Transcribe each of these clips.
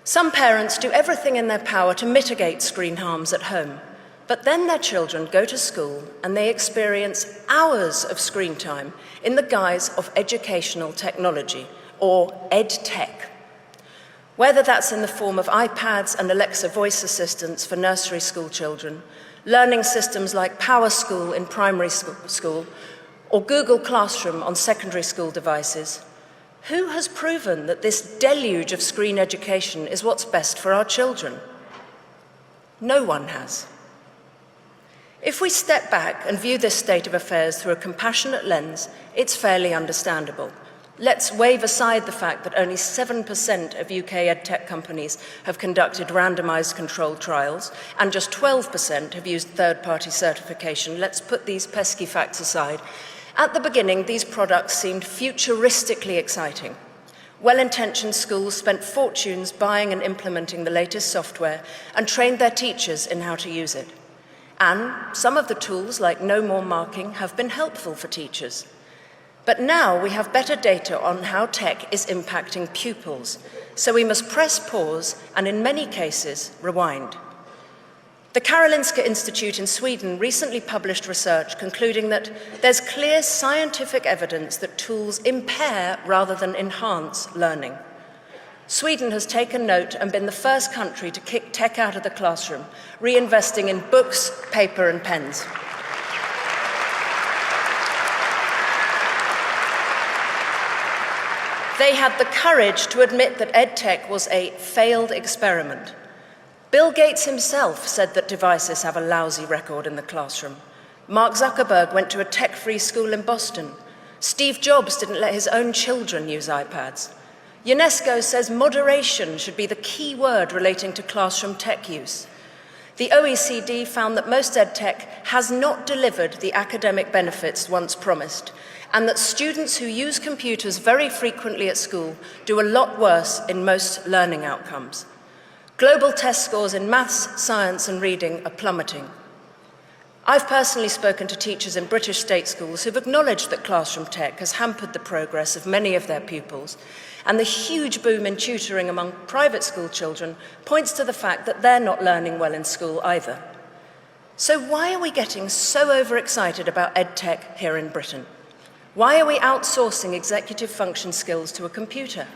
Some parents do everything in their power to mitigate screen harms at home, but then their children go to school and they experience hours of screen time in the guise of educational technology, or EdTech. Whether that's in the form of iPads and Alexa voice assistants for nursery school children, learning systems like PowerSchool in primary school, or Google Classroom on secondary school devices, who has proven that this deluge of screen education is what's best for our children? No one has. If we step back and view this state of affairs through a compassionate lens, it's fairly understandable. Let's wave aside the fact that only 7% of UK edtech companies have conducted randomized controlled trials, and just 12% have used third-party certification. Let's put these pesky facts aside. At the beginning, these products seemed futuristically exciting. Well-intentioned schools spent fortunes buying and implementing the latest software and trained their teachers in how to use it. And some of the tools, like No More Marking, have been helpful for teachers. But now we have better data on how tech is impacting pupils, so we must press pause and, in many cases, rewind. The Karolinska Institute in Sweden recently published research concluding that there's clear scientific evidence that tools impair rather than enhance learning. Sweden has taken note and been the first country to kick tech out of the classroom, reinvesting in books, paper, and pens. They had the courage to admit that EdTech was a failed experiment. Bill Gates himself said that devices have a lousy record in the classroom. Mark Zuckerberg went to a tech-free school in Boston. Steve Jobs didn't let his own children use iPads. UNESCO says moderation should be the key word relating to classroom tech use. The OECD found that most EdTech has not delivered the academic benefits once promised, and that students who use computers very frequently at school do a lot worse in most learning outcomes. Global test scores in maths, science, and reading are plummeting. I've personally spoken to teachers in British state schools who've acknowledged that classroom tech has hampered the progress of many of their pupils, and the huge boom in tutoring among private school children points to the fact that they're not learning well in school either. So why are we getting so overexcited about EdTech here in Britain? Why are we outsourcing executive function skills to a computer?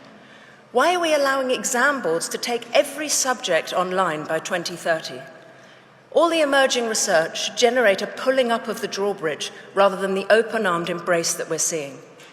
Why are we allowing exam boards to take every subject online by 2030? All the emerging research generate a pulling up of the drawbridge rather than the open-armed embrace that we're seeing.